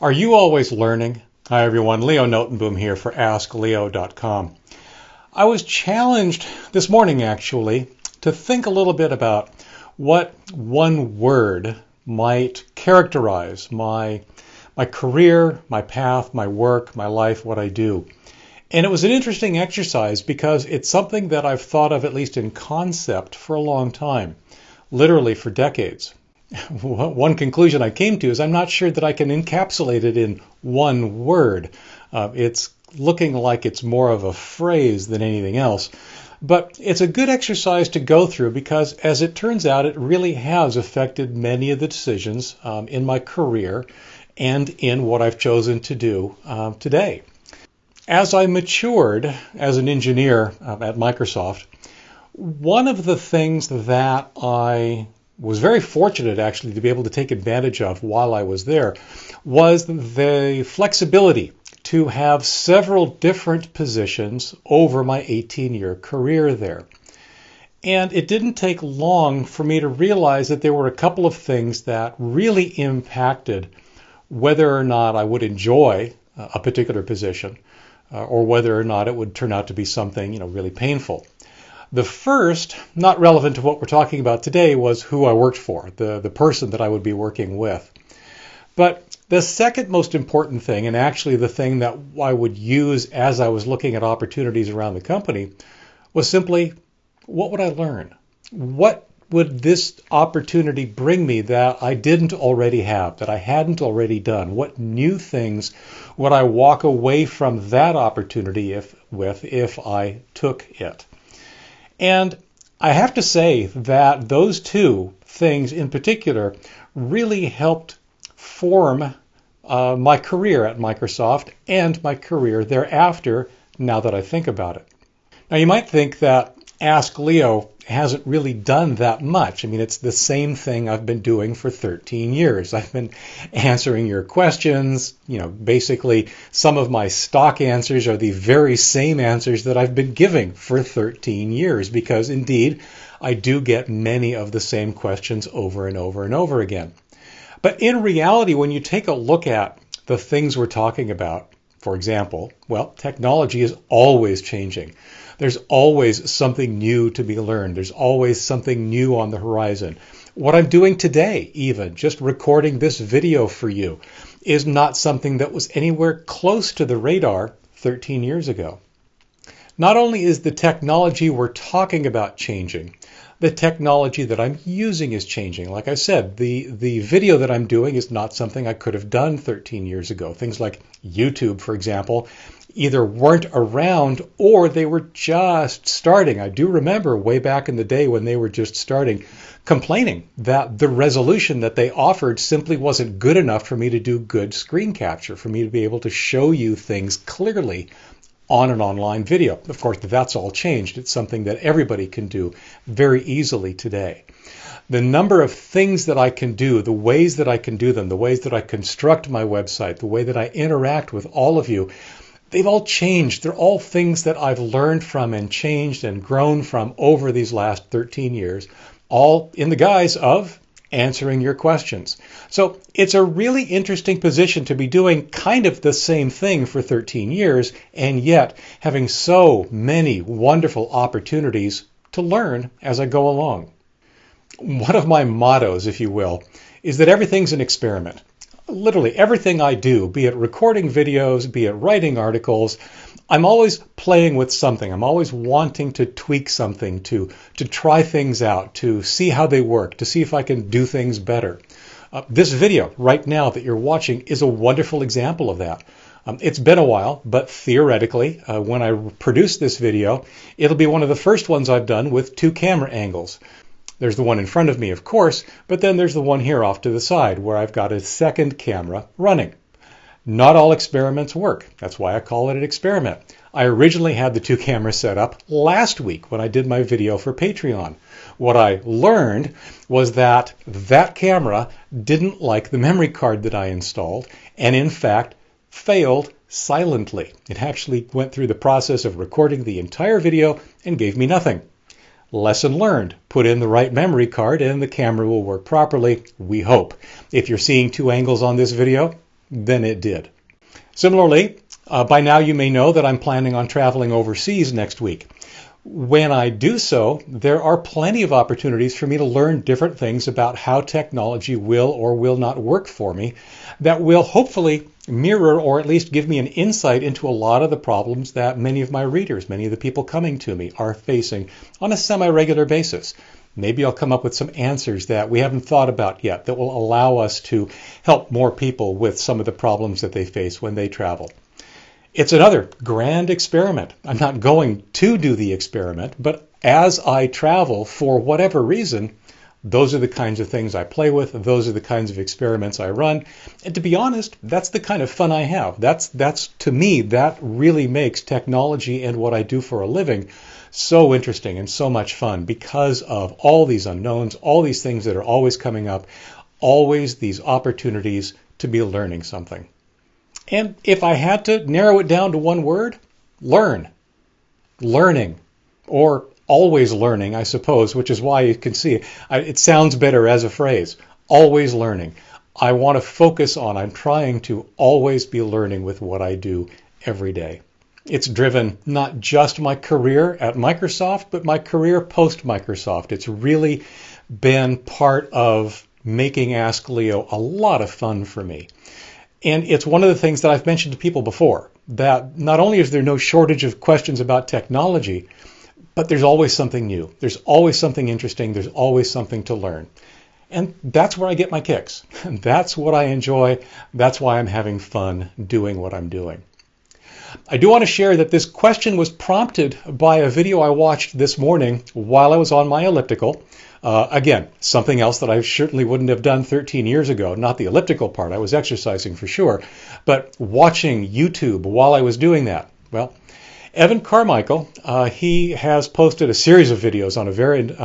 Are you always learning? Hi everyone, Leo Notenboom here for AskLeo.com. I was challenged this morning actually to think a little bit about what one word might characterize my career, my path, my work, my life, what I do. And it was an interesting exercise because it's something that I've thought of, at least in concept, for a long time, literally for decades. One conclusion I came to is I'm not sure that I can encapsulate it in one word. It's looking like it's more of a phrase than anything else. But it's a good exercise to go through because, as it turns out, it really has affected many of the decisions in my career and in what I've chosen to do today. As I matured as an engineer at Microsoft, one of the things that I was very fortunate actually to be able to take advantage of while I was there was the flexibility to have several different positions over my 18-year career there. And it didn't take long for me to realize that there were a couple of things that really impacted whether or not I would enjoy a particular position or whether or not it would turn out to be something, really painful. The first, not relevant to what we're talking about today, was who I worked for, the person that I would be working with. But the second most important thing, and actually the thing that I would use as I was looking at opportunities around the company, was simply, what would I learn? What would this opportunity bring me that I didn't already have, that I hadn't already done? What new things would I walk away from that opportunity if I took it? And I have to say that those two things in particular really helped form my career at Microsoft and my career thereafter, now that I think about it. Now, you might think that Ask Leo hasn't really done that much. I mean, it's the same thing I've been doing for 13 years. I've been answering your questions. Basically, some of my stock answers are the very same answers that I've been giving for 13 years because, indeed, I do get many of the same questions over and over and over again. But in reality, when you take a look at the things we're talking about, for example, technology is always changing. There's always something new to be learned. There's always something new on the horizon. What I'm doing today, even just recording this video for you, is not something that was anywhere close to the radar 13 years ago. Not only is the technology we're talking about changing, the technology that I'm using is changing. Like I said, the video that I'm doing is not something I could have done 13 years ago. Things like YouTube, for example, either weren't around or they were just starting. I do remember way back in the day when they were just starting, complaining that the resolution that they offered simply wasn't good enough for me to do good screen capture, for me to be able to show you things clearly on an online video. Of course, that's all changed. It's something that everybody can do very easily today. The number of things that I can do, the ways that I can do them, the ways that I construct my website, the way that I interact with all of you, they've all changed. They're all things that I've learned from and changed and grown from over these last 13 years, all in the guise of answering your questions. So it's a really interesting position to be doing kind of the same thing for 13 years and yet having so many wonderful opportunities to learn as I go along. One of my mottos, if you will, is that everything's an experiment. Literally everything I do, be it recording videos, be it writing articles, I'm always playing with something. I'm always wanting to tweak something, to try things out, to see how they work, to see if I can do things better. This video right now that you're watching is a wonderful example of that. It's been a while, but theoretically, when I produce this video, it'll be one of the first ones I've done with two camera angles. There's the one in front of me, of course, but then there's the one here off to the side where I've got a second camera running. Not all experiments work. That's why I call it an experiment. I originally had the two cameras set up last week when I did my video for Patreon. What I learned was that camera didn't like the memory card that I installed and in fact failed silently. It actually went through the process of recording the entire video and gave me nothing. Lesson learned. Put in the right memory card and the camera will work properly, we hope. If you're seeing two angles on this video, than it did. Similarly, by now you may know that I'm planning on traveling overseas next week. When I do so, there are plenty of opportunities for me to learn different things about how technology will or will not work for me that will hopefully mirror or at least give me an insight into a lot of the problems that many of my readers, many of the people coming to me are facing on a semi-regular basis. Maybe I'll come up with some answers that we haven't thought about yet that will allow us to help more people with some of the problems that they face when they travel. It's another grand experiment. I'm not going to do the experiment, but as I travel, for whatever reason, those are the kinds of things I play with. Those are the kinds of experiments I run. And to be honest, that's the kind of fun I have. That's to me, that really makes technology and what I do for a living so interesting and so much fun because of all these unknowns, all these things that are always coming up, always these opportunities to be learning something. And if I had to narrow it down to one word, learn. Learning. Or always learning, I suppose, which is why you can see it sounds better as a phrase. Always learning. I want to focus on, I'm trying to always be learning with what I do every day. It's driven not just my career at Microsoft, but my career post-Microsoft. It's really been part of making Ask Leo a lot of fun for me. And it's one of the things that I've mentioned to people before, that not only is there no shortage of questions about technology, but there's always something new. There's always something interesting. There's always something to learn. And that's where I get my kicks. That's what I enjoy. That's why I'm having fun doing what I'm doing. I do want to share that this question was prompted by a video I watched this morning while I was on my elliptical. Again, something else that I certainly wouldn't have done 13 years ago. Not the elliptical part. I was exercising for sure. But watching YouTube while I was doing that. Well, Evan Carmichael, he has posted a series of videos on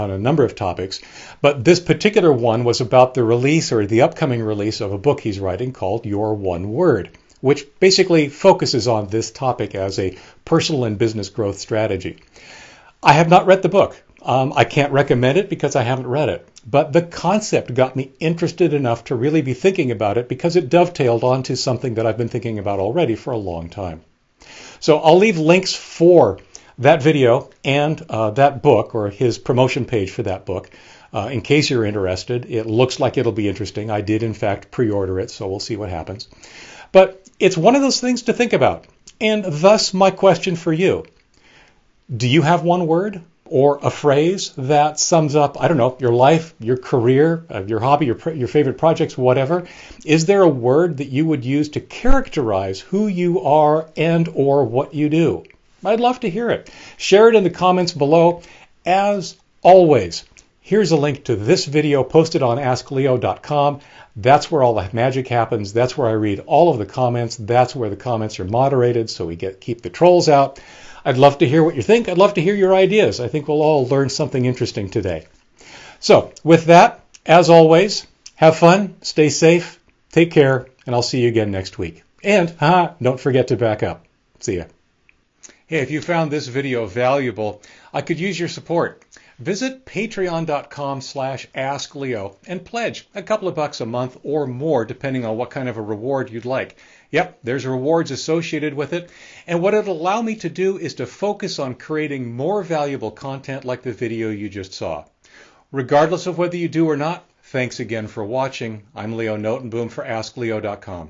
a number of topics. But this particular one was about the release or the upcoming release of a book he's writing called Your One Word, which basically focuses on this topic as a personal and business growth strategy. I have not read the book. I can't recommend it because I haven't read it. But the concept got me interested enough to really be thinking about it because it dovetailed onto something that I've been thinking about already for a long time. So I'll leave links for that video and that book or his promotion page for that book in case you're interested. It looks like it'll be interesting. I did, in fact, pre-order it, so we'll see what happens. But it's one of those things to think about. And thus my question for you. Do you have one word or a phrase that sums up, I don't know, your life, your career, your hobby, your favorite projects, whatever? Is there a word that you would use to characterize who you are and or what you do? I'd love to hear it. Share it in the comments below. As always, here's a link to this video posted on AskLeo.com. That's where all the magic happens. That's where I read all of the comments. That's where the comments are moderated so we keep the trolls out. I'd love to hear what you think. I'd love to hear your ideas. I think we'll all learn something interesting today. So with that, as always, have fun, stay safe, take care, and I'll see you again next week. And don't forget to back up. See ya. Hey, if you found this video valuable, I could use your support. Visit patreon.com/AskLeo and pledge a couple of bucks a month or more, depending on what kind of a reward you'd like. Yep, there's rewards associated with it. And what it'll allow me to do is to focus on creating more valuable content like the video you just saw. Regardless of whether you do or not, thanks again for watching. I'm Leo Notenboom for AskLeo.com.